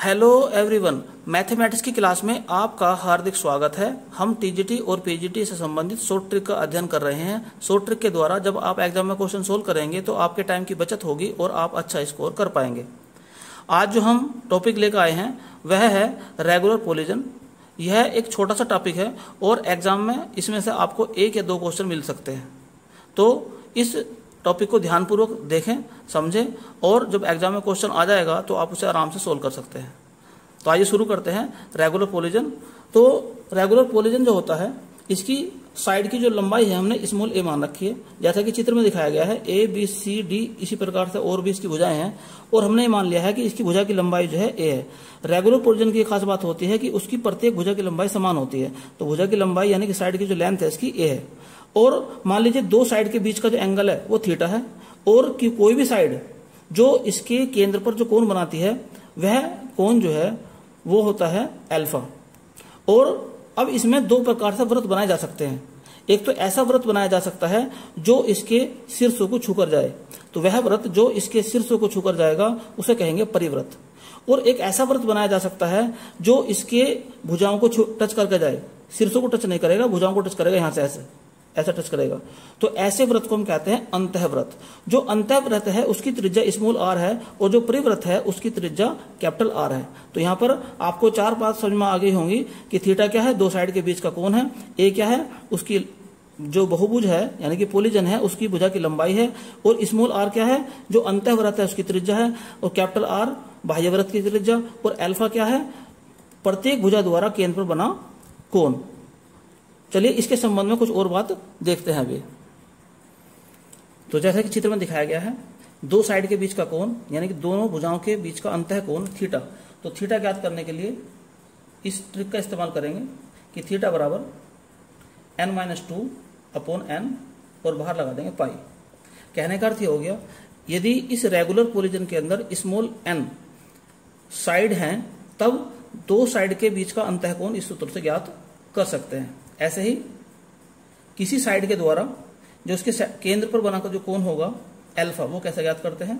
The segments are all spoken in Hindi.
हेलो एवरीवन, मैथमेटिक्स की क्लास में आपका हार्दिक स्वागत है। हम टीजीटी और पीजीटी से संबंधित शॉर्ट ट्रिक का अध्ययन कर रहे हैं। शॉर्ट ट्रिक के द्वारा जब आप एग्जाम में क्वेश्चन सोल्व करेंगे तो आपके टाइम की बचत होगी और आप अच्छा स्कोर कर पाएंगे। आज जो हम टॉपिक लेकर आए हैं वह है रेगुलर कोलिजन। यह एक छोटा सा टॉपिक है और एग्जाम में इसमें से आपको 1 या 2 क्वेश्चन मिल सकते हैं। तो इस टॉपिक को ध्यानपूर्वक देखें, समझें और जब एग्जाम में क्वेश्चन आ जाएगा तो आप उसे आराम से सोल्व कर सकते हैं। तो आइए शुरू करते हैं रेगुलर कोलिजन। तो रेगुलर कोलिजन जो होता है, इसकी साइड की जो लंबाई है हमने स्मॉल ए मान रखी है, जैसा कि चित्र में दिखाया गया है। ए बी सी डी इसी प्रकार से और भी इसकी भुजाएं हैं और हमने ये मान लिया है कि इसकी भुजा की लंबाई जो है ए है। रेगुलर कोलिजन की खास बात होती है कि उसकी प्रत्येक भुजा की लंबाई समान होती है। तो भुजा की लंबाई यानी कि साइड की जो लेंथ है इसकी ए है। और मान लीजिए 2 साइड के बीच का जो एंगल है वो थीटा है और कि कोई भी साइड जो इसके केंद्र पर जो कोण बनाती है वह कोण जो है वो होता है अल्फा। और अब इसमें 2 प्रकार से वृत्त बनाए जा सकते हैं। एक तो ऐसा वृत्त बनाया जा सकता है जो इसके शीर्षों को छूकर जाए, तो वह वृत्त जो इसके शीर्षों को छूकर जाएगा उसे कहेंगे परिवृत्त। और एक ऐसा वृत्त बनाया जा सकता है जो इसके भुजाओं को टच करके जाए, शीर्षों को टच नहीं करेगा, भुजाओं को टच करेगा, यहां से ऐसा टच करेगा। तो ऐसे वृत्त को हम कहते हैं अंतःवृत्त। जो अंतःवृत्त है उसकी त्रिज्या स्मॉल आर है और जो परिवृत्त है उसकी त्रिज्या कैपिटल आर है। तो यहाँ पर आपको 4 बात समझ में आ गई होंगी कि थीटा क्या है, 2 साइड के बीच का कोण है, ए क्या है, उसकी जो बहुभुज है यानी कि पोलिजन है उसकी भुजा की लंबाई है, और स्मॉल आर क्या है, जो अंतःवृत्त है उसकी त्रिज्या है, और कैपिटल आर बाह्यवृत्त की त्रिज्या, और अल्फा क्या है, प्रत्येक भुजा द्वारा केंद्र पर बना कोण। चलिए इसके संबंध में कुछ और बात देखते हैं अभी। तो जैसा कि चित्र में दिखाया गया है, 2 साइड के बीच का कोण यानी कि दोनों भुजाओं के बीच का अंतः कोण थीटा। तो थीटा ज्ञात करने के लिए इस ट्रिक का इस्तेमाल करेंगे कि थीटा बराबर n-2/n और बाहर लगा देंगे पाई। कहने का अर्थ ये हो गया, यदि इस रेगुलर कोलिजन के अंदर स्मॉल n साइड हैं तब 2 साइड के बीच का अंतः कोण इस सूत्र से ज्ञात कर सकते हैं। ऐसे ही किसी साइड के द्वारा जो उसके केंद्र पर बनाकर जो कोण होगा अल्फा, वो कैसे ज्ञात करते हैं,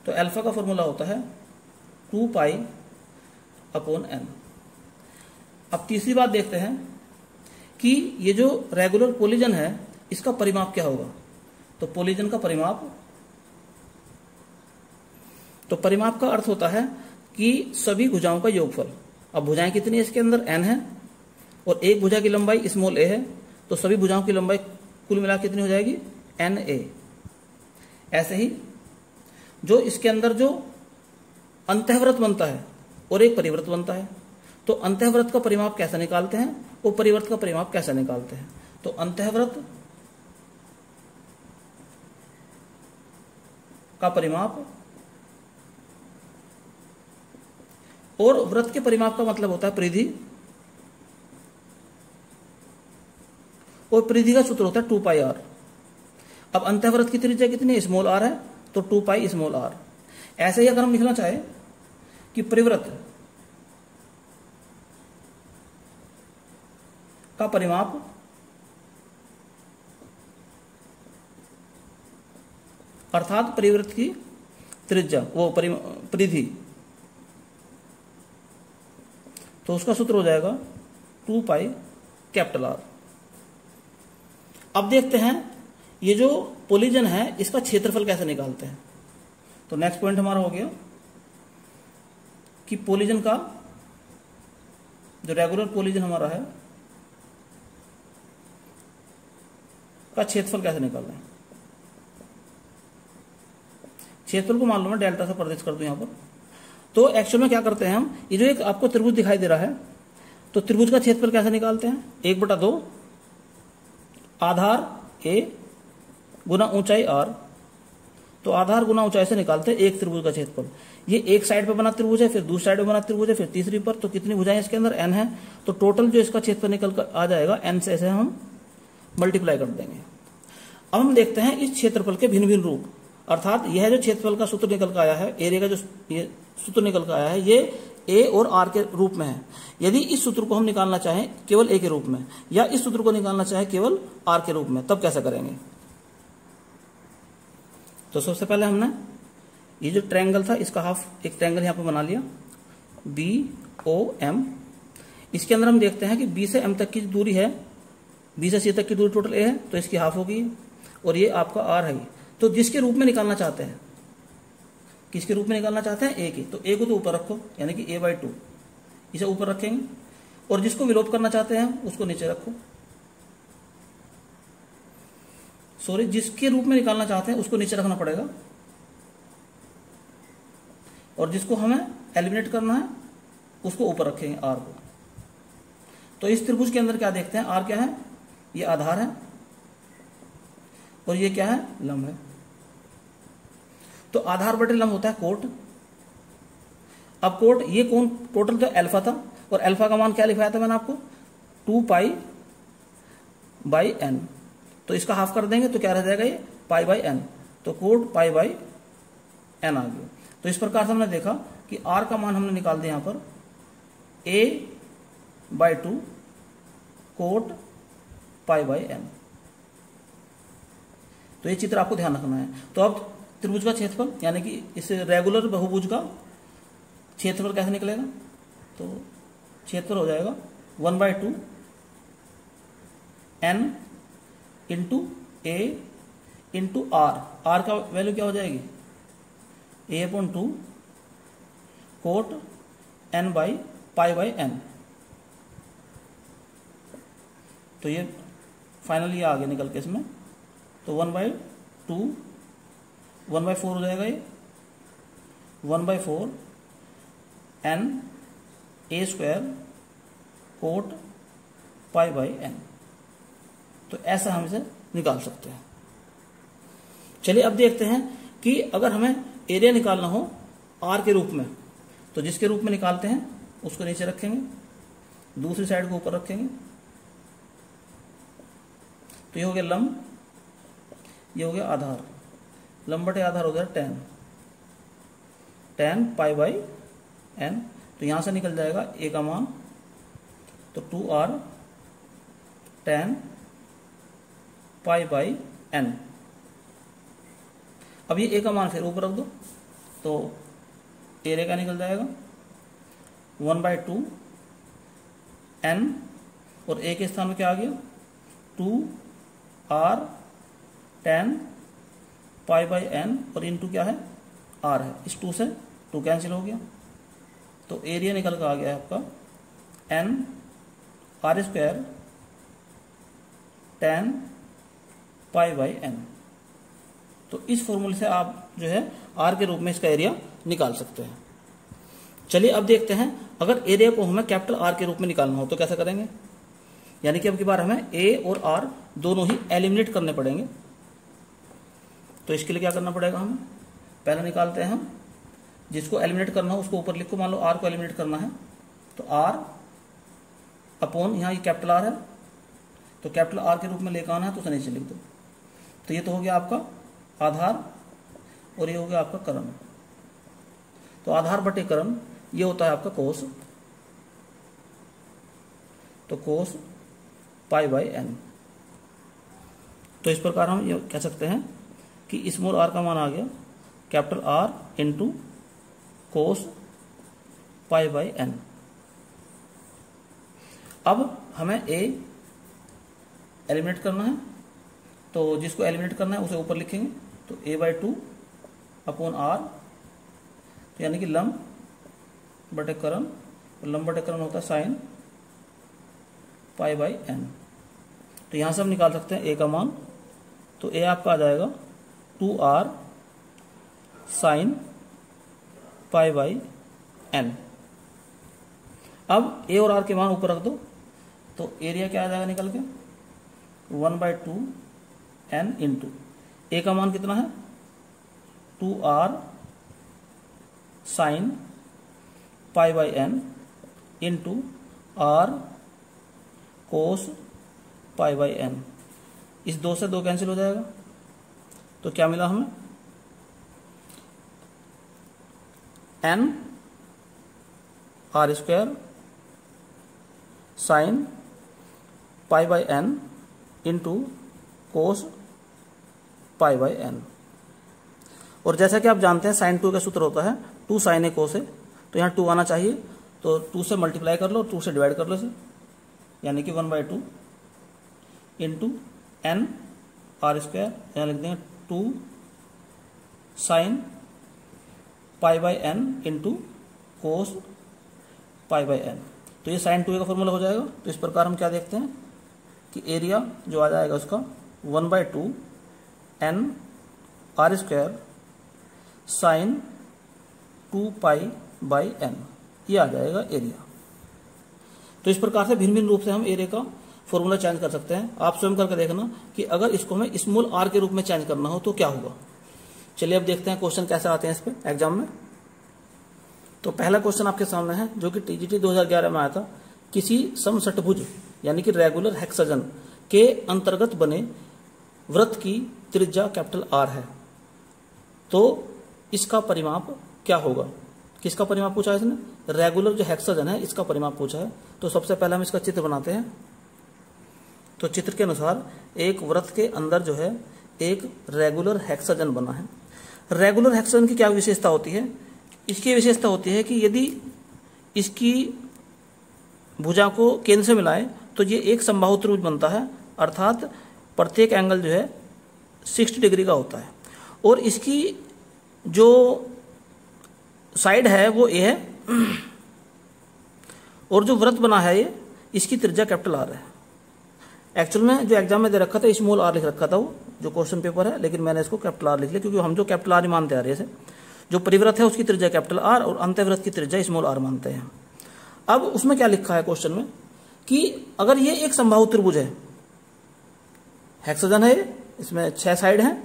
तो अल्फा का फॉर्मूला होता है 2π/n। अब तीसरी बात देखते हैं कि ये जो रेगुलर कोलिजन है इसका परिमाप क्या होगा। तो कोलिजन का परिमाप का अर्थ होता है कि सभी भुजाओं का योगफल। अब भुजाएं कितनी है इसके अंदर, n है, और एक भुजा की लंबाई स्मॉल ए है, तो सभी भुजाओं की लंबाई कुल मिला कितनी हो जाएगी, NA। ऐसे ही जो इसके अंदर जो अंतःवृत्त बनता है और एक परिवृत्त बनता है, तो अंतःवृत्त का परिमाप कैसे निकालते हैं और परिवृत्त का परिमाप कैसे निकालते हैं। तो अंतःवृत्त का परिमाप और वृत्त के परिमाप का मतलब होता है परिधि, और परिधि का सूत्र होता है 2πr। अब अंतःवृत्त की त्रिज्या कितनी है, स्मॉल r है, तो 2π r। ऐसे ही अगर हम लिखना चाहे कि परिवृत्त का परिमाप अर्थात परिवृत्त की त्रिज्या वो परिधि, तो उसका सूत्र हो जाएगा 2π R। अब देखते हैं ये जो कोलिजन है इसका क्षेत्रफल कैसे निकालते हैं। तो नेक्स्ट पॉइंट हमारा हो गया कि कोलिजन का जो रेगुलर कोलिजन हमारा है का क्षेत्रफल कैसे निकालना है। क्षेत्रफल को मान लो मैं डेल्टा से प्रदर्शित कर दूं यहां पर। तो एक्चुअल में क्या करते हैं हम, ये जो एक आपको त्रिभुज दिखाई दे रहा है, तो त्रिभुज का क्षेत्रफल कैसे निकालते हैं, 1/2 आधार a गुना ऊंचाई r। तो आधार गुना ऊंचाई से निकालते हैं एक त्रिभुज का क्षेत्रफल। ये एक साइड पे बना त्रिभुज है, फिर दूसरी साइड पे बना त्रिभुज है, फिर तीसरी पर, तो कितनी भुजाएं इसके अंदर, n है। तो टोटल जो इसका क्षेत्रफल निकल कर आ जाएगा n से, ऐसे हम मल्टीप्लाई कर देंगे। अब हम देखते हैं इस क्षेत्रफल के भिन्न भिन्न रूप, अर्थात यह जो क्षेत्रफल का सूत्र निकल कर आया है, एरिया का जो ये सूत्र निकल कर आया है, ये ए और आर के रूप में है। यदि इस सूत्र को हम निकालना चाहें केवल ए के रूप में, या इस सूत्र को निकालना चाहें केवल आर के रूप में, तब कैसे करेंगे। तो सबसे पहले हमने ये जो ट्रायंगल था इसका हाफ एक ट्रायंगल यहां पर बना लिया, बी ओ एम। इसके अंदर हम देखते हैं कि बी से एम तक की दूरी है, बी से सी तक की दूरी टोटल ए है, तो इसकी हाफ होगी, और ये आपका आर है। तो जिसके रूप में निकालना चाहते हैं, किसके रूप में निकालना चाहते हैं, ए के, तो ए को तो ऊपर रखो, यानी कि ए बाई 2, इसे ऊपर रखेंगे, और जिसको विलोप करना चाहते हैं उसको नीचे रखो। सॉरी, जिसके रूप में निकालना चाहते हैं उसको नीचे रखना पड़ेगा, और जिसको हमें एलिमिनेट करना है उसको ऊपर रखेंगे, आर को। तो इस त्रिभुज के अंदर क्या देखते हैं, आर क्या है, ये आधार है, और ये क्या है, लंब है। तो आधार बटे लंब होता है कोट। अब कोट, ये कौन, टोटल तो अल्फा था, और अल्फा का मान क्या लिखाया था मैंने आपको, 2 पाई बाई एन। तो इसका हाफ कर देंगे तो क्या रह जाएगा, ये पाई बाई एन, तो कोट पाई बाई एन आ गया। तो इस प्रकार से हमने देखा कि आर का मान हमने निकाल दिया यहां पर a by 2 cot pi by N. तो ये चित्र आपको ध्यान रखना है। तो अब त्रिभुज का क्षेत्रफल, यानी कि इस रेगुलर बहुभुज का क्षेत्रफल कैसे निकलेगा, तो क्षेत्रफल हो जाएगा 1/2 n into A into R. R का वैल्यू क्या हो जाएगी, a/2 cot n by pi by N. तो ये फाइनली आगे निकल के इसमें, तो 1/2 1/4 हो जाएगा, ये 1/4 n a square cot pi by N. तो ऐसा हम इसे निकाल सकते हैं। चलिए अब देखते हैं कि अगर हमें एरिया निकालना हो आर के रूप में, तो जिसके रूप में निकालते हैं उसको नीचे रखेंगे, दूसरी साइड को ऊपर रखेंगे। तो ये हो गया लंब, ये हो गया आधार, लंब बटे आधार हो गया tan पाई बाई एन। तो यहां से निकल जाएगा ए का मान, तो 2r tan pi by N. अब ये ए का मान फिर ऊपर रख दो, तो एरिया का निकल जाएगा 1/2 n, और ए के स्थान में क्या आ गया, 2r tan pi by N, और इनटू क्या है, आर है। इस 2 से 2 कैंसिल हो गया, तो एरिया निकल कर आ गया है आपका n R square tan pi by N. तो इस फॉर्मूले से आप जो है आर के रूप में इसका एरिया निकाल सकते हैं। चलिए अब देखते हैं, अगर एरिया को हमें कैपिटल आर के रूप में निकालना हो तो कैसे करेंगे। यानी कि अब की बार हमें ए और आर दोनों ही एलिमिनेट करने पड़ेंगे। तो इसके लिए क्या करना पड़ेगा, हमें पहले निकालते हैं हम, जिसको एलिमिनेट करना हो उसको ऊपर लिखो। मान लो आर को एलिमिनेट करना है, तो आर अपॉन, यहाँ ये कैपिटल आर है, तो कैपिटल आर के रूप में लेकर आना है, तो उसे नीचे लिख दो। तो ये तो हो गया आपका आधार, और ये हो गया आपका करण। तो आधार बटे करण ये होता है आपका कोस, तो कोस पाई बाई एन। तो इस प्रकार हम ये कह सकते हैं कि स्मॉल आर का मान आ गया capital R into cos pi by N. अब हमें ए एलिमिनेट करना है, तो जिसको एलिमिनेट करना है उसे ऊपर लिखेंगे, तो a/2 अपॉन आर, तो यानी कि लंब बटे करण, और लंब बटे करण होता है साइन पाई बाई एन। तो यहां से हम निकाल सकते हैं ए का मान, तो ए आपका आ जाएगा 2r sine pi by N. अब ए और आर के मान ऊपर रख दो, तो एरिया क्या आ जाएगा निकल के 1/2 n इंटू ए का मान कितना है 2r sine pi by N into R cos pi by N. इस 2 से 2 कैंसिल हो जाएगा, तो क्या मिला हमें n R square sine pi by N into cos pi by N. और जैसा कि आप जानते हैं साइन 2 का सूत्र होता है 2 साइन ए कोस ए, तो यहाँ 2 आना चाहिए, तो 2 से मल्टीप्लाई कर लो, 2 से डिवाइड कर लो इसे, यानी कि 1/2 इंटू एन आर स्क्वायर, यहाँ लिख देंगे 2 sine pi by N into cos pi by N. तो ये साइन 2a का फॉर्मूला हो जाएगा। तो इस प्रकार हम क्या देखते हैं कि एरिया जो आ जाएगा उसका 1/2 N R square sine 2 pi by N, ये आ जाएगा एरिया। तो इस प्रकार से भिन्न भिन्न रूप से हम एरिया का फॉर्मूला चेंज कर सकते हैं। आप स्वयं करके देखना कि अगर इसको हमें स्मॉल आर के रूप में चेंज करना हो तो क्या होगा। चलिए अब देखते हैं क्वेश्चन कैसे आते हैं इस पे एग्जाम में। तो पहला क्वेश्चन आपके सामने है जो कि टीजीटी 2011 में आया था। किसी समषटभुज यानी कि रेगुलर हेक्सागन के अंतर्गत बने वृत्त की त्रिज्या कैपिटल आर है, तो इसका परिमाप क्या होगा। किसका परिमाप पूछा है इसने, रेगुलर जो हेक्सागन है इसका परिमाप पूछा है। तो सबसे पहले हम इसका चित्र बनाते हैं। तो चित्र के अनुसार एक वृत्त के अंदर जो है एक रेगुलर हेक्सागन बना है। रेगुलर हेक्सागन की क्या विशेषता होती है, इसकी विशेषता होती है कि यदि इसकी भुजा को केंद्र से मिलाएं तो ये एक समबाहु त्रिभुज बनता है, अर्थात प्रत्येक एंगल जो है 60 डिग्री का होता है और इसकी जो साइड है वो ए है और जो वृत्त बना है ये इसकी त्रिज्या कैपिटल आर है। एक्चुअल में जो एग्जाम में दे रखा था स्मॉल आर लिख रखा था वो जो क्वेश्चन पेपर है, लेकिन मैंने इसको कैपिटल आर लिख लिया क्योंकि हम जो कैपिटल आर ही मानते आ रहे हैं। जो परिवृत्त है उसकी त्रिज्या कैपिटल आर और अंतःवृत्त की त्रिज्या स्मॉल आर मानते हैं। अब उसमें क्या लिखा है क्वेश्चन में कि अगर ये एक समबाहु त्रिभुज है, हेक्सागन है, इसमें 6 साइड हैं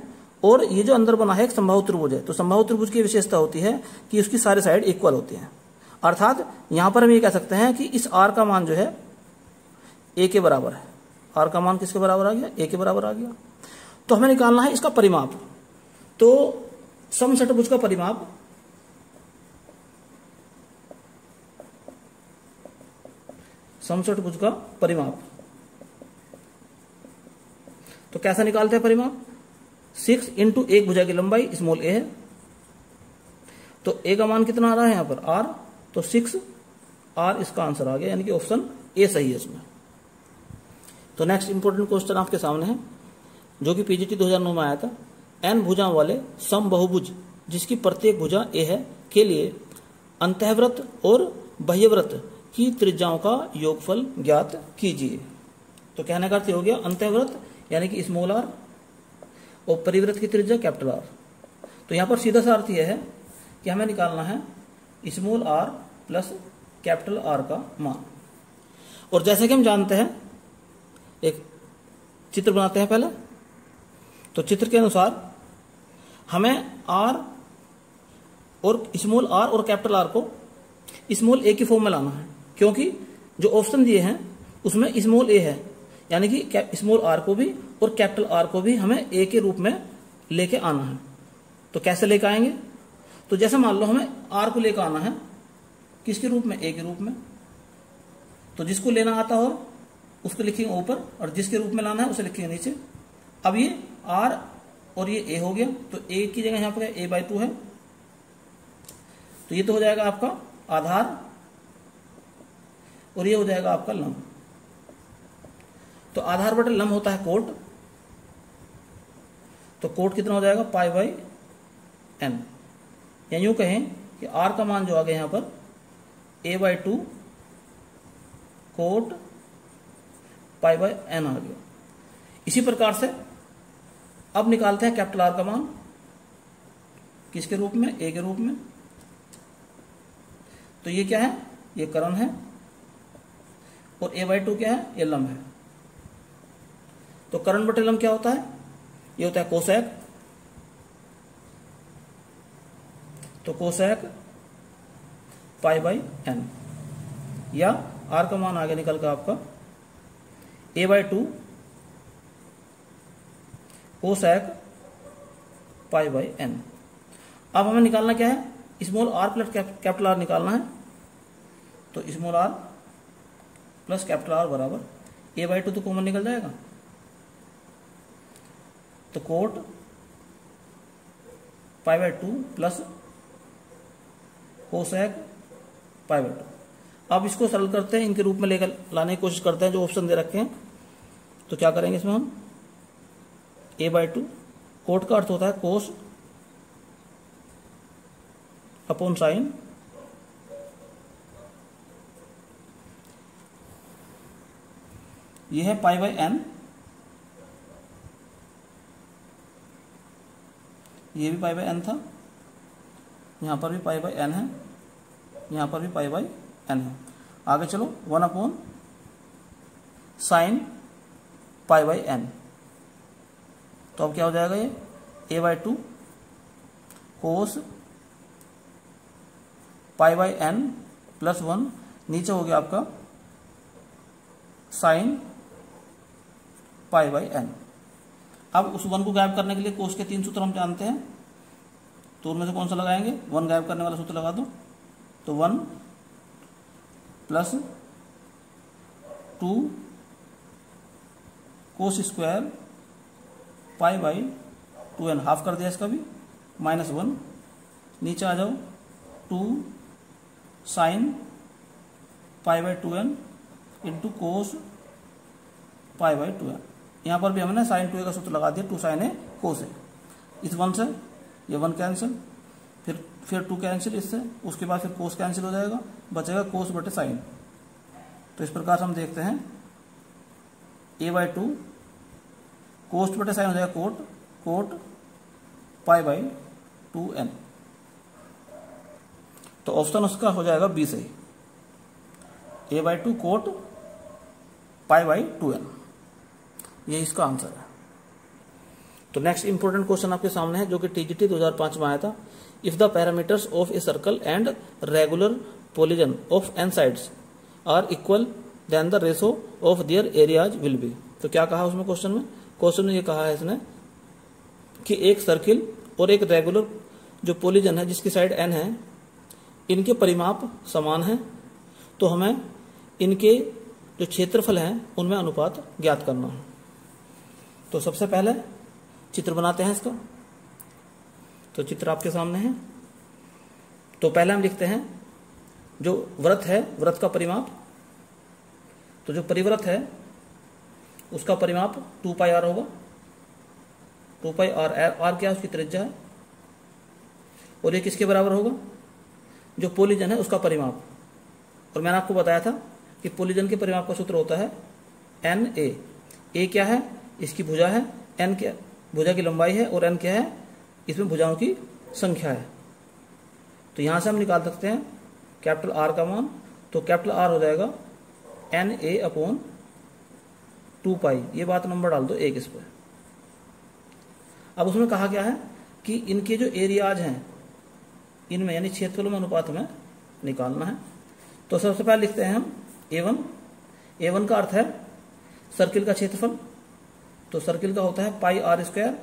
और ये जो अंदर बना है एक समबाहु त्रिभुज है, तो समबाहु त्रिभुज की विशेषता होती है कि उसकी सारे साइड इक्वल होती हैं। अर्थात यहां पर हम ये कह सकते हैं कि इस आर का मान जो है ए के बराबर है। आर का मान किसके बराबर आ गया, ए के बराबर आ गया। तो हमें निकालना है इसका परिमाप। तो समषटभुज का परिमाप समषटभुज का परिमाप तो कैसा निकालते हैं परिमाप, 6 इंटू एक भुजा की लंबाई स्मॉल ए है, तो ए का मान कितना आ रहा है यहां पर आर, तो 6 आर इसका आंसर आ गया, यानी कि ऑप्शन ए सही है इसमें। तो नेक्स्ट इंपॉर्टेंट क्वेश्चन आपके सामने है जो कि पीजीटी 2009 में आया था। एन भुजाओं वाले समबहुभुज जिसकी प्रत्येक भुजा ए है के लिए अंतःवृत्त और बाह्यवृत्त की त्रिज्याओं का योगफल ज्ञात कीजिए। तो कहने का अर्थ हो गया अंतःवृत्त यानी कि स्मॉल आर और परिवृत्त की त्रिज्या कैपिटल आर। तो यहां पर सीधा सा अर्थ यह है कि हमें निकालना है small R plus capital R का मान। और जैसे कि हम जानते हैं, एक चित्र बनाते हैं पहले। तो चित्र के अनुसार हमें आर और स्मॉल आर और कैपिटल आर को स्मॉल ए की फॉर्म में लाना है, क्योंकि जो ऑप्शन दिए हैं उसमें स्मॉल ए है, यानी कि स्मॉल आर को भी और कैपिटल आर को भी हमें ए के रूप में लेके आना है। तो कैसे लेके आएंगे, तो जैसे मान लो हमें आर को लेकर आना है किसके रूप में, ए के रूप में। तो जिसको लेना आता हो उसको लिखेंगे ऊपर और जिसके रूप में लाना है उसे लिखेंगे नीचे। अब ये आर और ये ए हो गया, तो ए की जगह यहां पर a/2 है, तो ये तो हो जाएगा आपका आधार और ये हो जाएगा आपका लंब। तो आधार बटे लंब होता है कोट, तो कोट कितना हो जाएगा π/n, या यूं कहें कि r का मान जो आ गया यहां पर a/2 कोट π/n आ गया। इसी प्रकार से अब निकालते हैं कैपिटल आर का मान किसके रूप में, ए के रूप में। तो ये क्या है, ये कर्ण है और a/2 क्या है, ये लंब है। तो कर्ण बटे लंब क्या होता है, ये होता है कोसेक। तो कोसेक π/n, या आर का मान आगे निकल कर आपका a/2 कोसेक π/n। अब हमें निकालना क्या है, small R plus capital R निकालना है। तो small R plus capital R बराबर a/2 तो कॉमन निकल जाएगा, तो कोट π/2 प्लस कोसेक π/2। अब इसको सरल करते हैं, इनके रूप में लेकर लाने की कोशिश करते हैं जो ऑप्शन दे रखे हैं। तो क्या करेंगे इसमें हम, a/2 कोट का अर्थ होता है कोस अपॉन साइन, ये है π/n, ये भी π/n था, यहां पर भी π/n है, यहां पर भी π/n है। आगे चलो 1 अपॉन साइन π/n, तो अब क्या हो जाएगा ये a/2 कोस π/n प्लस 1, नीचे हो गया आपका साइन π/n। अब उस 1 को गायब करने के लिए कोस के 3 सूत्र हम जानते हैं, तो उनमें से कौन सा लगाएंगे, 1 गायब करने वाला सूत्र लगा दो। तो 1 plus 2 cos square π/2n, half कर दिया इसका भी, -1, नीचे आ जाओ 2 sign π/2n into cos π/2n। यहाँ पर भी हमने साइन 2a का सूत्र लगा दिया, 2 साइन ए कोस ए। इस 1 से ये 1 कैंसिल, फिर 2 कैंसिल इससे, उसके बाद फिर कोस कैंसिल हो जाएगा, बचेगा कोस बटे साइन। तो इस प्रकार से हम देखते हैं a/2 कोस बटे साइन हो जाएगा कोट π/2n। तो ऑप्शन उसका हो जाएगा बी सही, a/2 कोट π/2n, ये इसका आंसर है। तो नेक्स्ट इंपॉर्टेंट क्वेश्चन आपके सामने है जो कि टीजीटी 2005 में आया था। If the parameters of a circle and regular polygon of n sides are equal then the ratio of their areas will be. तो क्या कहा उसमें क्वेश्चन में ये कहा है इसने कि एक सर्किल और एक रेगुलर जो पॉलीगन है जिसकी साइड एन है, इनके परिमाप समान है, तो हमें इनके जो क्षेत्रफल हैं उनमें अनुपात ज्ञात करना है। तो सबसे पहले चित्र बनाते हैं इसका। तो चित्र आपके सामने है। तो पहले हम लिखते हैं जो वृत्त है, वृत्त का परिमाप, तो जो परिवृत्त है उसका परिमाप 2πr होगा। 2πr, r क्या है, उसकी त्रिज्या है। और ये किसके बराबर होगा, जो पॉलीगन है उसका परिमाप। और मैंने आपको बताया था कि पॉलीगन के परिमाप का सूत्र होता है Na। ए क्या है, इसकी भुजा है, एन क्या भुजा की लंबाई है, और एन क्या है, इसमें भुजाओं की संख्या है। तो यहां से हम निकाल सकते हैं कैपिटल आर का मान। तो कैपिटल आर हो जाएगा Na/2π। ये बात नंबर डाल दो एक इस पर। अब उसमें कहा क्या है कि इनके जो एरियाज हैं इनमें यानी क्षेत्रफलों में अनुपात हमें निकालना है। तो सबसे पहले लिखते हैं हम A1। A1 का अर्थ है सर्किल का क्षेत्रफल। तो सर्किल का होता है πr²,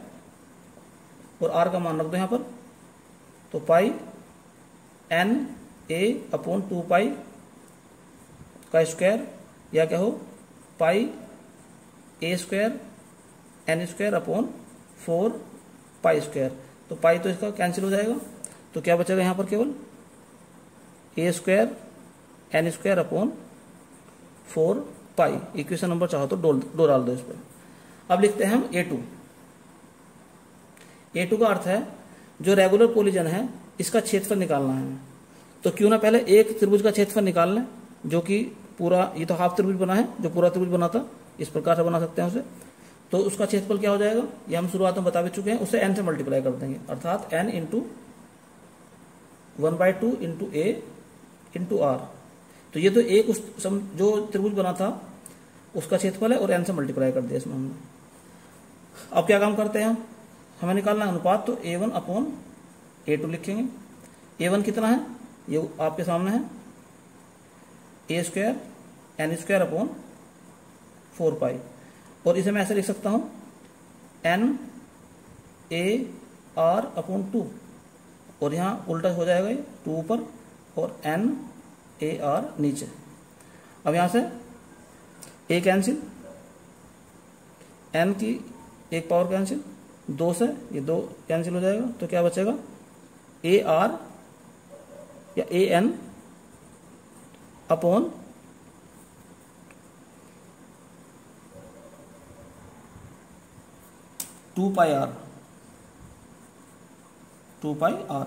और r का मान रख दो यहां पर। तो πNA/2π का स्क्वायर, या क्या हो πA² n²/4π²। तो पाई तो इसका कैंसिल हो जाएगा, तो क्या बचेगा यहां पर केवल A² n²/4π। इक्वेशन नंबर चाहो तो दो डाल दो इस पर। अब लिखते हैं हम A2। A2 का अर्थ है जो रेगुलर पॉलीगन है इसका क्षेत्रफल निकालना है। तो क्यों ना पहले एक त्रिभुज का क्षेत्रफल निकाल लें, जो कि पूरा, ये तो हाफ त्रिभुज बना है, जो पूरा त्रिभुज बना था इस प्रकार से बना सकते हैं उसे। तो उसका क्षेत्रफल क्या हो जाएगा, ये हम शुरुआत में बता भी चुके हैं, उसे n से मल्टीप्लाई कर देंगे, अर्थात n × 1/2 × a × r। तो ये तो एक उस जो त्रिभुज बना था उसका क्षेत्रफल है, और n से मल्टीप्लाई कर दिया इसमें हमने। अब क्या काम करते हैं, हमें निकालना है अनुपात। तो A1/A2 लिखेंगे। A1 कितना है, ये आपके सामने है, A² n²/4π। और इसे मैं ऐसे लिख सकता हूं NAR/2, और यहां उल्टा हो जाएगा, ये 2 ऊपर और NAR नीचे। अब यहां से A कैंसिल, n की एक पावर कैंसिल, 2 से ये 2 कैंसिल हो जाएगा। तो क्या बचेगा AR या AN अपॉन 2πr, 2πr,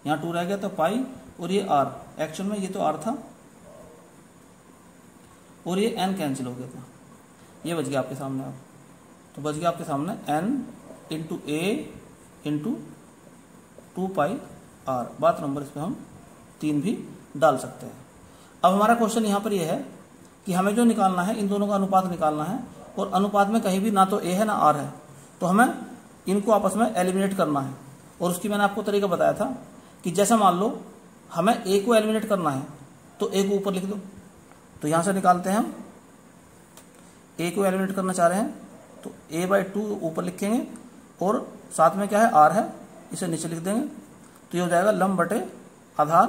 यहाँ 2 रह गया तो पाई और ये r, एक्चुअल में ये तो r था और ये n कैंसिल हो गया था, ये बच गया आपके सामने। आप तो बच गया आपके सामने n into A into 2πr। बात नंबर इस पर हम 3 भी डाल सकते हैं। अब हमारा क्वेश्चन यहाँ पर यह है कि हमें जो निकालना है, इन दोनों का अनुपात निकालना है, और अनुपात में कहीं भी ना तो a है ना r है, तो हमें इनको आपस में एलिमिनेट करना है। और उसकी मैंने आपको तरीका बताया था कि जैसे मान लो हमें a को एलिमिनेट करना है तो a को ऊपर लिख दो। तो यहां से निकालते हैं हम, a को एलिमिनेट करना चाह रहे हैं तो a/2 ऊपर लिखेंगे और साथ में क्या है, r है, इसे नीचे लिख देंगे। तो ये हो जाएगा लंब बटे आधार।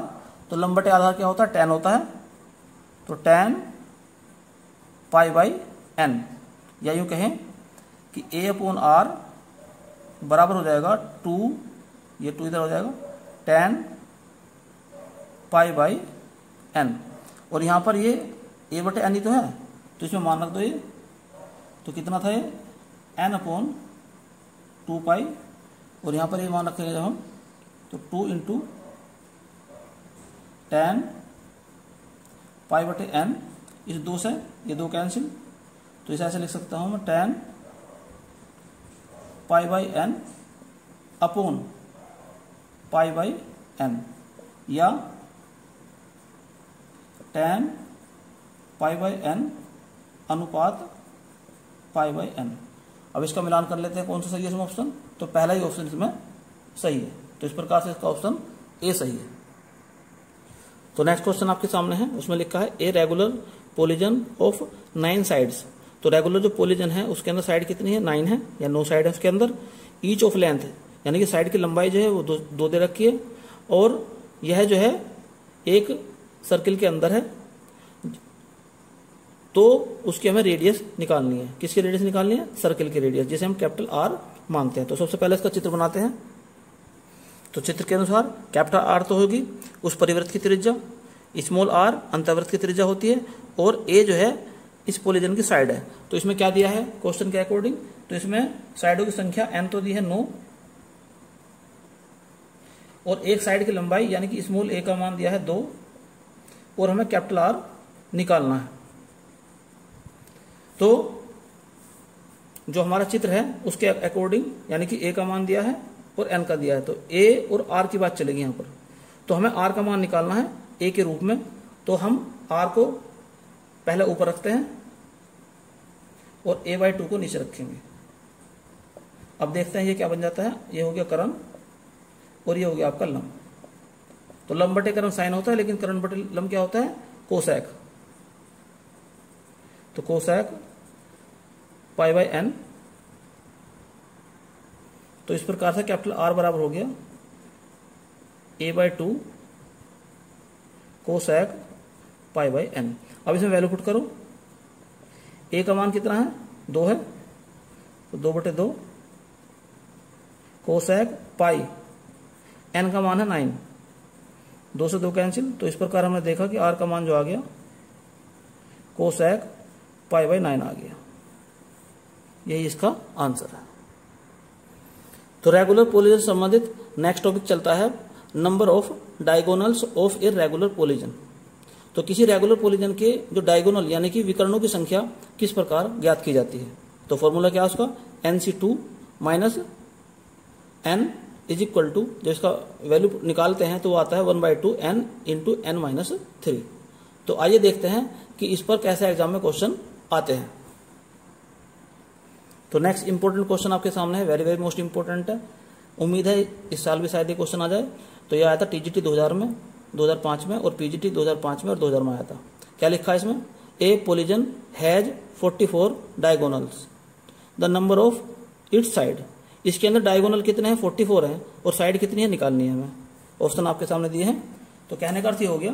तो लंब बटे आधार क्या होता है, tan होता है, तो tan π/n, या यूं कहें कि a/r बराबर हो जाएगा 2, ये 2 इधर हो जाएगा, tan π/n। और यहाँ पर ये a/n ही तो है, तो इसमें मान रख दो ये, तो कितना था ये, n/2π, और यहाँ पर ये मान रखेंगे जब हम, तो 2 इंटू tan π/n, इस 2 से ये 2 कैंसिल, तो इसे ऐसे लिख सकता हूँ मैं, tan π/n अपॉन π/n, या tan π/n अनुपात π/n। अब इसका मिलान कर लेते हैं कौन सा सही है इसमें ऑप्शन। तो पहला ही ऑप्शन इसमें सही है, तो इस प्रकार से इसका ऑप्शन ए सही है। तो नेक्स्ट क्वेश्चन आपके सामने है, उसमें लिखा है ए रेगुलर पोलिजन ऑफ 9 साइड्स। तो रेगुलर जो पोलिजन है उसके अंदर साइड कितनी है, 9 है, या 9 साइड है उसके अंदर। ईच ऑफ लेंथ, यानी कि साइड की लंबाई जो है वो 2 दे रखी है, और यह जो है एक सर्किल के अंदर है, तो उसकी हमें रेडियस निकालनी है। किसकी रेडियस निकालनी है, सर्किल की रेडियस, जिसे हम कैपिटल आर मानते हैं। तो सबसे पहले इसका चित्र बनाते हैं। तो चित्र के अनुसार कैपिटल आर तो होगी उस परिवृत्त की त्रिज्या, स्मॉल आर अंतर्वृत्त की त्रिज्या होती है, और ए जो है इस पोलिजन की साइड है। तो इसमें क्या दिया है क्वेश्चन के अकॉर्डिंग, तो इसमें साइडों की संख्या n तो दी है 9, और एक साइड की लंबाई यानी कि स्मॉल ए का मान दिया है 2, और हमें कैपिटल आर निकालना है। तो जो हमारा चित्र है उसके अकॉर्डिंग, यानी कि ए का मान दिया है और n का दिया है, तो ए और r की बात चलेगी यहां पर। तो हमें r का मान निकालना है a के रूप में, तो हम r को पहले ऊपर रखते हैं और a/2 को नीचे रखेंगे। अब देखते हैं ये क्या बन जाता है। ये हो गया करण और ये हो गया आपका लंब। तो लंब बटे करण साइन होता है, लेकिन करण बटे लंब क्या होता है, कोसेक। तो कोसेक π/n। तो इस प्रकार से कैपिटल R बराबर हो गया a/2 कोसेक π/n। अब इसमें वैल्यू पुट करो। a का मान कितना है, 2 है, तो 2/2 कोसेक पाई, n का मान है 9, 2 से 2 कैंसिल। तो इस प्रकार हमने देखा कि r का मान जो आ गया कोसेक π/9 आ गया। यही इसका आंसर है। तो रेगुलर पोलिजन से संबंधित नेक्स्ट टॉपिक चलता है number of diagonals of a regular polygon. तो किसी रेगुलर पोलिजन के जो डायगोनल यानी कि विकर्णों की संख्या किस प्रकार ज्ञात की जाती है। तो फॉर्मूला क्या है उसका, nc2 minus n is equal to, जो इसका वैल्यू निकालते हैं तो वो आता है 1/2 n इंटू n-3। तो आइए देखते हैं कि इस पर कैसे एग्जाम में क्वेश्चन आते हैं। तो नेक्स्ट इंपॉर्टेंट क्वेश्चन आपके सामने है, वेरी वेरी मोस्ट इंपॉर्टेंट है। उम्मीद है इस साल भी शायद ये क्वेश्चन आ जाए। तो ये आया था टीजीटी 2000 में, 2005 में, और पीजीटी 2005 में और 2000 में आया था। क्या लिखा है इसमें, a polygon has 44 diagonals, the number of its side. इसके अंदर डायगोनल कितने हैं, 44 हैं, और साइड कितनी है निकालनी है हमें। ऑप्शन आपके सामने दिए हैं। तो कहने का अर्थ ये हो गया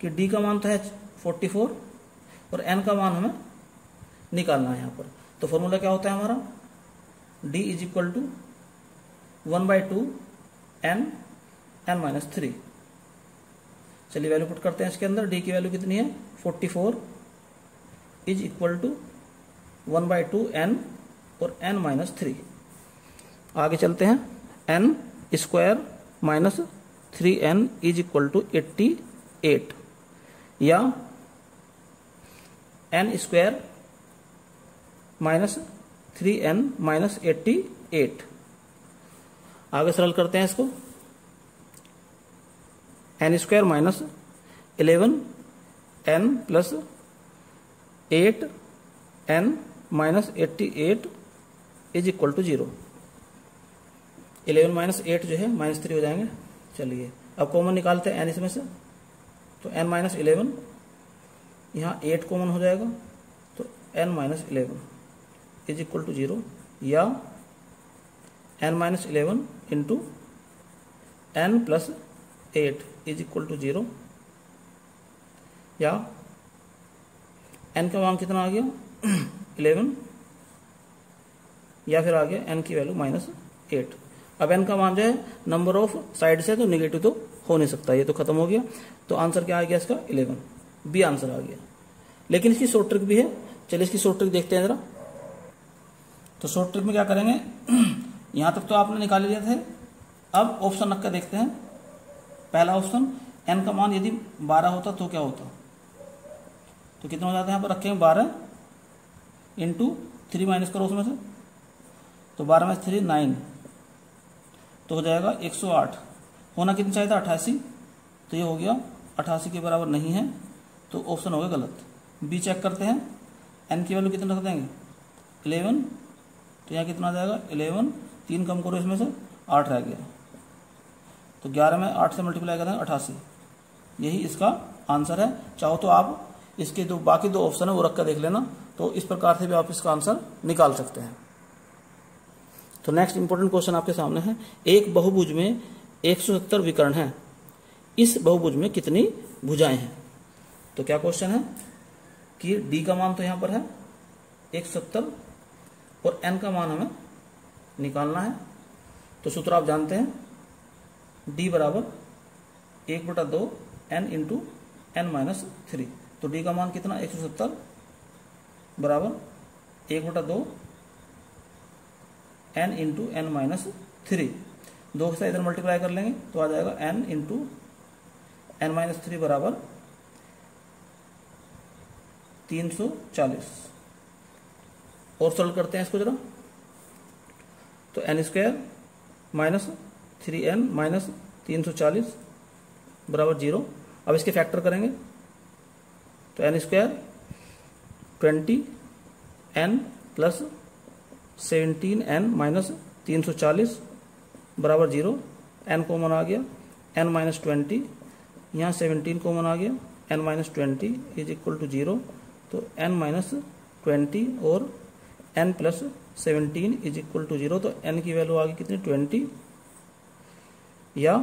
कि डी का मान तो है 44 और एन का मान हमें निकालना है यहाँ पर। तो फॉर्मूला क्या होता है हमारा, d is equal to 1/2 n n-3। चलिए वैल्यू पुट करते हैं इसके अंदर। डी की वैल्यू कितनी है 44 इज इक्वल टू 1/2 n और n माइनस 3। आगे चलते हैं। n square minus 3n is equal to 88 या n square minus 3n minus 88। आगे सरल करते हैं इसको। n square minus 11n plus 8n minus 88 is equal to 0। 11 minus 8 जो है माइनस 3 हो जाएंगे। चलिए अब कॉमन निकालते हैं n इसमें से, तो n माइनस 11, यहाँ 8 कॉमन हो जाएगा तो n minus 11 is equal to 0 या n minus 11 into n plus 8 is equal to 0 या n का मान कितना आ गया 11 या फिर आ गया n की वैल्यू माइनस 8। अब n का मान जो है नंबर ऑफ साइड से तो निगेटिव तो हो नहीं सकता, ये तो खत्म हो गया। तो आंसर क्या आ गया इसका 11, बी आंसर आ गया। लेकिन इसकी शॉर्ट ट्रिक भी है, चलिए इसकी शॉर्ट ट्रिक देखते हैं जरा। तो शॉर्ट ट्रिक में क्या करेंगे, यहां तक तो आपने निकाल लिया थे। अब ऑप्शन रख कर देखते हैं। पहला ऑप्शन n का मान यदि 12 होता तो क्या होता, तो कितना हो जाता है यहाँ पर रखेंगे 12 इंटू 3 माइनस करो उसमें से, तो 12 में 3 9 तो हो जाएगा 108। होना कितना चाहिए था 88, तो ये हो गया 88 के बराबर नहीं है, तो ऑप्शन हो गया गलत। बी चेक करते हैं। n की वैल्यू कितना रख देंगे 11, तो यहाँ कितना आ जाएगा 11, 3 कम करो इसमें से 8 रह गया, तो 11 में 8 से मल्टीप्लाई कर देंगे 88। यही इसका आंसर है। चाहो तो आप इसके जो बाकी 2 ऑप्शन है वो रख कर देख लेना, तो इस प्रकार से भी आप इसका आंसर निकाल सकते हैं। तो नेक्स्ट इंपॉर्टेंट क्वेश्चन आपके सामने है। एक बहुभुज में 170 विकर्ण है, इस बहुभुज में कितनी भुजाएं हैं। तो क्या क्वेश्चन है कि डी का मान तो यहां पर है 170 और n का मान हमें निकालना है। तो सूत्र आप जानते हैं, d बराबर 1/2 n इंटू n माइनस 3। तो d का मान कितना 170 बराबर 1/2 n इंटू n माइनस 3। 2 से इधर मल्टीप्लाई कर लेंगे तो आ जाएगा n इंटू n माइनस 3 बराबर 340। और सॉल्व करते हैं इसको जरा। तो n square minus 3n minus 340 बराबर 0। अब इसके फैक्टर करेंगे तो n square 20n plus 17n minus 340 बराबर 0। n कॉमन आ गया, n माइनस 20, यहाँ 17 कॉमन आ गया, n minus 20 is equal to 0। तो n माइनस 20 और n plus 17 is equal to 0। तो n की वैल्यू आ गई कितनी 20 या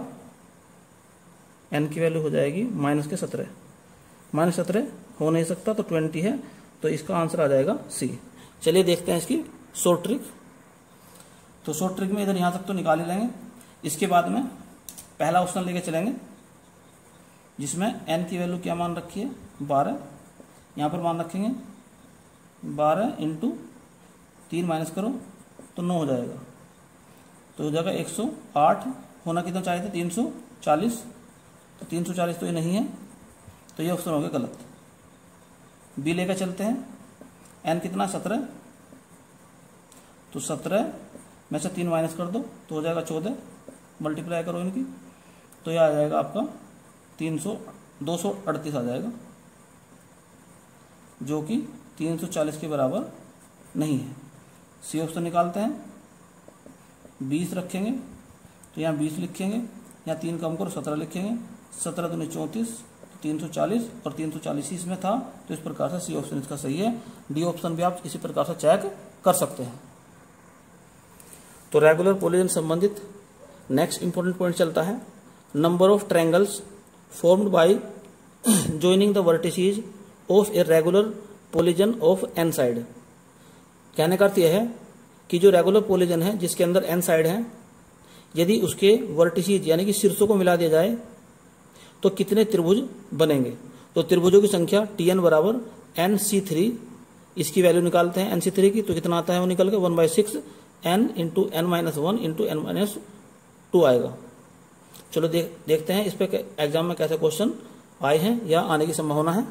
n की वैल्यू हो जाएगी माइनस के 17। माइनस 17 हो नहीं सकता, तो 20 है, तो इसका आंसर आ जाएगा सी। चलिए देखते हैं इसकी शॉर्ट ट्रिक। तो शॉर्ट ट्रिक में इधर यहां तक तो निकाल ही लेंगे। इसके बाद में पहला ऑप्शन लेके चलेंगे जिसमें n की वैल्यू क्या मान रखी है 12। यहां पर मान रखेंगे 12 इंटू 3 माइनस करो तो 9 हो जाएगा, तो हो जाएगा 108। होना कितना चाहिए था 340, तो 340 तो ये नहीं है, तो ये ऑप्शन हो गया गलत। बी लेकर चलते हैं। n कितना 17, तो 17 में से 3 माइनस कर दो तो हो जाएगा 14। मल्टीप्लाई करो इनकी तो यह आ जाएगा आपका 238 आ जाएगा, जो कि 340 के बराबर नहीं है। सी ऑप्शन निकालते हैं। 20 रखेंगे तो यहाँ 20 लिखेंगे, यहाँ 3 कम करो 17 लिखेंगे, 17 दूनी 34, 340 और 340 इसमें था, तो इस प्रकार से सी ऑप्शन इसका सही है। डी ऑप्शन भी आप इसी प्रकार से चेक कर सकते हैं। तो रेगुलर पॉलीगन संबंधित नेक्स्ट इंपॉर्टेंट पॉइंट चलता है, number of triangles formed by joining the vertices of a regular polygon of n side. कहने का अर्थ यह है कि जो रेगुलर पॉलीगन है जिसके अंदर n साइड है, यदि उसके वर्टिसेस यानी कि शीर्षों को मिला दिया जाए तो कितने त्रिभुज बनेंगे। तो त्रिभुजों की संख्या Tn बराबर NC3, इसकी वैल्यू निकालते हैं NC3 की, तो कितना आता है वो निकल के 1/6 n into n minus 1 into n minus 2 आएगा। चलो देखते हैं इस पे एग्जाम में कैसे क्वेश्चन आए हैं या आने की संभावना है।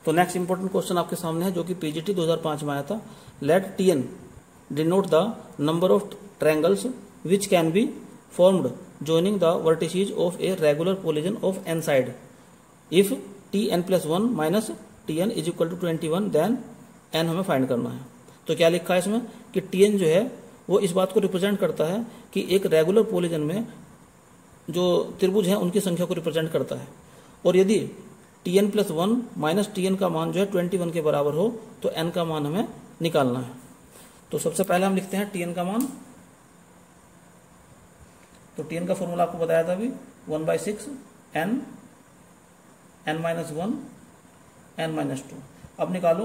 तो नेक्स्ट इंपॉर्टेंट क्वेश्चन आपके सामने है जो कि पीजीटी 2005 में आया था। Let Tn denote the number of triangles which can be formed joining the vertices of a regular polygon of n side. If Tn+1 minus Tn is equal to 21 then n हमें फाइंड करना है। तो क्या लिखा है इसमें कि Tn जो है वो इस बात को रिप्रेजेंट करता है कि एक रेगुलर पॉलीगन में जो त्रिभुज हैं उनकी संख्या को रिप्रेजेंट करता है, और यदि Tn+1 माइनस Tn का मान जो है 21 के बराबर हो तो n का मान हमें निकालना है। तो सबसे पहले हम लिखते हैं Tn का मान। तो Tn का फॉर्मूला आपको बताया था अभी 1/6 n माइनस 1 n माइनस 2। अब निकालो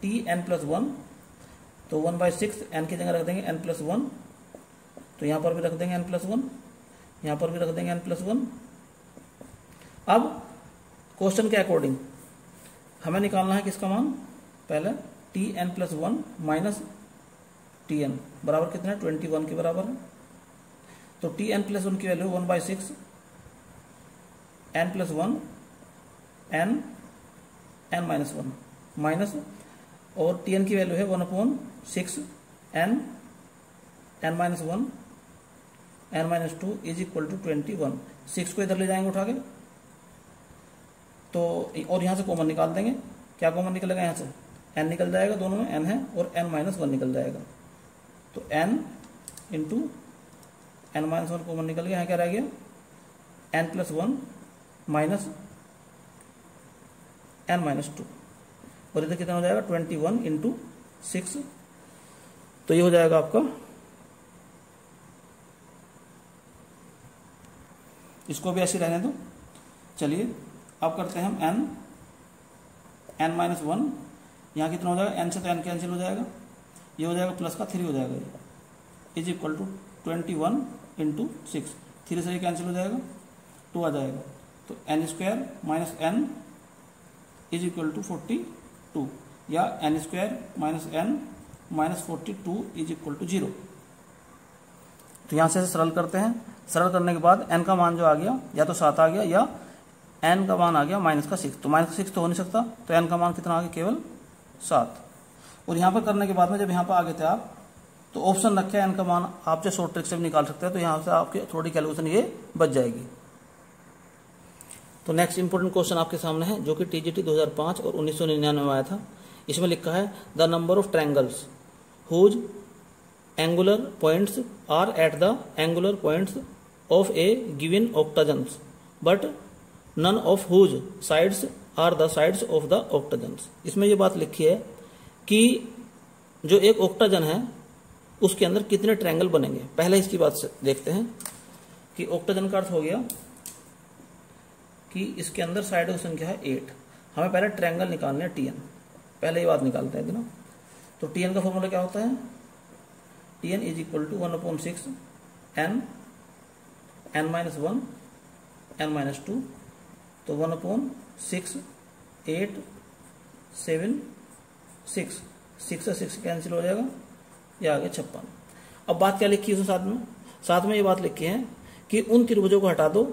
Tn+1, तो 1/6 n की जगह रख देंगे n+1, तो यहां पर भी रख देंगे n+1, यहां पर भी रख देंगे n+1। अब क्वेश्चन के अकॉर्डिंग हमें निकालना है किसका मान, पहले Tn+1 माइनस Tn बराबर कितना है 21 के बराबर है। तो Tn+1 की value 1/6 n+1 n minus 1 minus, और Tn की वैल्यू है 1/6 n minus 1 n minus 2 is equal to 21। 6 को इधर ले जाएंगे उठा के, तो और यहां से कॉमन निकाल देंगे। क्या कॉमन निकलेगा, यहां से n निकल जाएगा, दोनों में n है, और n माइनस 1 निकल जाएगा। तो n into n minus 1 common निकल गया, यहाँ क्या रह गया n+1 माइनस n माइनस 2, और इधर कितना हो जाएगा 21 इंटू 6, तो ये हो जाएगा आपका, इसको भी ऐसे रहने दो। चलिए अब करते हैं हम n माइनस 1, यहाँ कितना हो जाएगा n से तो n कैंसिल हो जाएगा, ये हो जाएगा प्लस का 3 हो जाएगा, ये इज इक्वल टू 21 इंटू 6, 3 से ये कैंसिल हो जाएगा, 2 आ जाएगा, तो n² minus n is equal to 42, या n² minus n minus 42 is equal to 0। तो यहां से सरल करते हैं। सरल करने के बाद n का मान जो आ गया या तो 7 आ गया, या n का मान आ गया -6, तो -6 तो हो नहीं सकता, तो n का मान कितना आ गया, केवल 7। और यहां पर करने के बाद में जब यहां पर आ गए थे आप, तो ऑप्शन रखे n का मान आप जो शॉर्ट ट्रिक से भी निकाल सकते हैं, तो यहां से आपकी थोड़ी कैलकुलेशन ये बच जाएगी। तो नेक्स्ट इंपॉर्टेंट क्वेश्चन आपके सामने है जो कि टीजीटी 2005 और 1999 में आया था। इसमें लिखा है the number of triangles whose angular points are at the angular points of a given octagons but none of whose sides are the sides of the octagons. इसमें ये बात लिखी है कि जो एक ऑक्टागन है उसके अंदर कितने ट्रायंगल बनेंगे। पहले इसकी बात से देखते हैं कि ऑक्टागन का अर्थ हो गया कि इसके अंदर साइडों की संख्या है 8। हमें पहले ट्रायंगल निकालने हैं Tn, पहले ये बात निकालते हैं ना। तो Tn का फॉर्मूला क्या होता है, Tn is equal to 1/6 n minus 1 n minus 2, तो 1/6 8 7 6, 6 से 6 कैंसिल हो जाएगा, ये आ गया 56। अब बात क्या लिखी है उसमें, साथ में ये बात लिखी है कि उन त्रिभुजों को हटा दो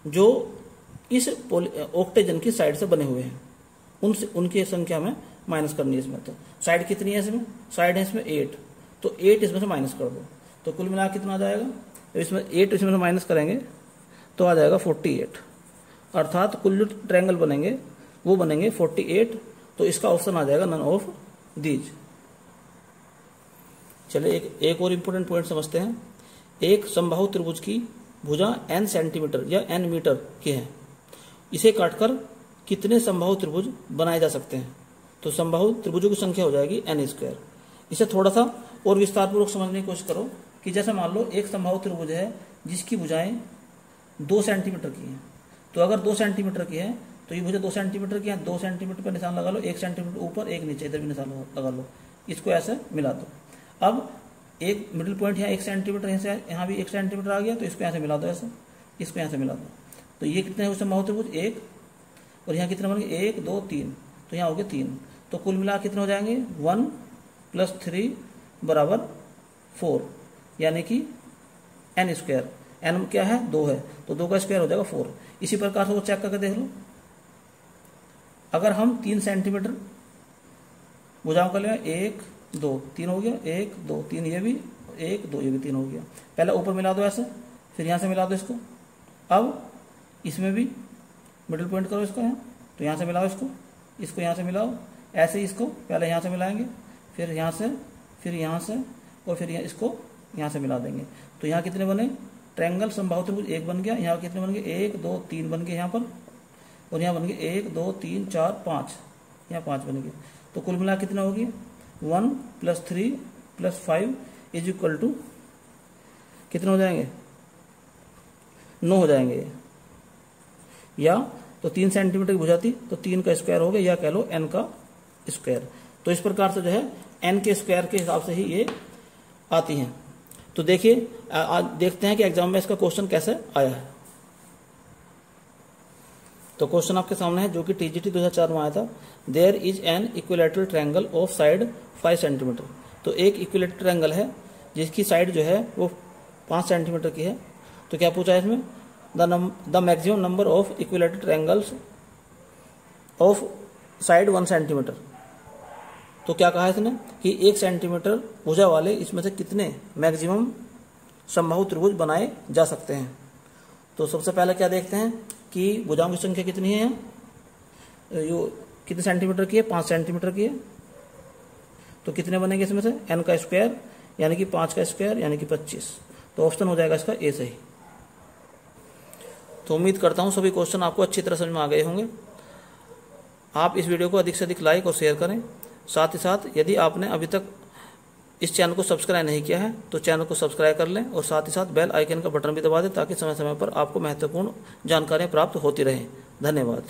जो इस ऑक्टेजन की साइड से बने हुए हैं, उनकी संख्या में माइनस करनी है इसमें। तो साइड कितनी है इसमें, साइड है इसमें 8, तो 8 इसमें से माइनस कर दो, तो कुल मिला कितना आ जाएगा, तो इसमें 8 इसमें से माइनस करेंगे तो आ जाएगा 48, अर्थात कुल जो ट्रायंगल बनेंगे वो बनेंगे 48। तो इसका ऑप्शन आ जाएगा नन ऑफ दीज। चलिए एक और इंपोर्टेंट पॉइंट समझते हैं। एक समबाहु त्रिभुज की भुजा n सेंटीमीटर या n मीटर की है, इसे काटकर कितने समबाहु त्रिभुज बनाए जा सकते हैं। तो समबाहु त्रिभुजों की संख्या हो जाएगी n²। इसे थोड़ा सा और विस्तार पूर्वक समझने की कोशिश करो कि जैसे मान लो एक समबाहु त्रिभुज है जिसकी भुजाएं 2 सेंटीमीटर की हैं, तो अगर 2 सेंटीमीटर की है तो ये भुजा 2 सेंटीमीटर की है, 2 सेंटीमीटर पर निशान लगा लो, 1 सेंटीमीटर ऊपर 1 नीचे, इधर भी निशान लगा लो, इसको ऐसे मिला दो। अब एक मिडिल पॉइंट यहाँ 1 सेंटीमीटर, यहाँ भी 1 सेंटीमीटर आ गया, तो इसको यहाँ से मिला दो, ऐसे इसको यहाँ से मिला दो। तो ये कितने हो समबाहु त्रिभुज 1, और यहाँ कितने बन गए 1 2 3, तो यहाँ हो गए 3। तो कुल मिला कितने हो जाएंगे 1 + 3 = 4, यानी कि n स्क्वायर, n क्या है 2 है, तो 2 का स्क्वायर हो जाएगा 4। इसी प्रकार से वो चेक करके देख लो, अगर हम 3 सेंटीमीटर भुजाओं का लें 1 2 3 हो गया, 1 2 3 ये भी, 1 2 ये भी 3 हो गया। पहले ऊपर मिला दो ऐसे, फिर यहाँ से मिला दो इसको। अब इसमें भी मिडिल पॉइंट करो इसको यहाँ, तो यहाँ से मिलाओ इसको यहाँ से मिलाओ, ऐसे ही इसको पहले यहाँ से मिलाएंगे, फिर यहाँ से, फिर यहाँ से, और फिर इसको यहाँ से मिला देंगे। तो यहाँ कितने बने ट्रायंगल समबाहु त्रिभुज 1 बन गया। यहाँ कितने बन गए 1 2 3 बन गए यहाँ पर, और यहाँ बन गए 1 2 3 4 5, यहाँ 5 बन गए। तो कुल मिला कितना होगी 1 + 3 + 5 = कितने हो जाएंगे 9 हो जाएंगे। या तो 3 सेंटीमीटर की भुजा थी तो 3 का स्क्वायर हो गया, या कह लो n का स्क्वायर। तो इस प्रकार से जो है n के स्क्वायर के हिसाब से ही ये आती हैं। तो देखिए आज देखते हैं कि एग्जाम में इसका क्वेश्चन कैसे आया है। तो क्वेश्चन आपके सामने है जो कि TGT 2004 में आया था। There is an equilateral triangle of side 5 centimetre. तो एक इक्विलैटरल ट्रायंगल है जिसकी साइड जो है वो 5 सेंटीमीटर की है। तो क्या पूछा है इसमें, the maximum number of equilateral triangles of side 1 centimetre. तो क्या कहा है इसने कि 1 सेंटीमीटर भुजा वाले इसमें से कितने मैक्सिमम समबाहु त्रिभुज बनाए जा सकते हैं। तो सबसे पहले क्या देखते हैं कि भुजाओं की संख्या कितनी है, यो कितने सेंटीमीटर की है 5 सेंटीमीटर की है। तो कितने बनेंगे इसमें से n का स्क्वायर यानी कि 5 का स्क्वायर यानी कि 25। तो ऑप्शन हो जाएगा इसका ए सही। तो उम्मीद करता हूं सभी क्वेश्चन आपको अच्छी तरह समझ में आ गए होंगे। आप इस वीडियो को अधिक से अधिक लाइक और शेयर करें। साथ ही साथ यदि आपने अभी तक इस चैनल को सब्सक्राइब नहीं किया है तो चैनल को सब्सक्राइब कर लें, और साथ ही साथ बेल आइकन का बटन भी दबा दें ताकि समय समय पर आपको महत्वपूर्ण जानकारियाँ प्राप्त होती रहें। धन्यवाद।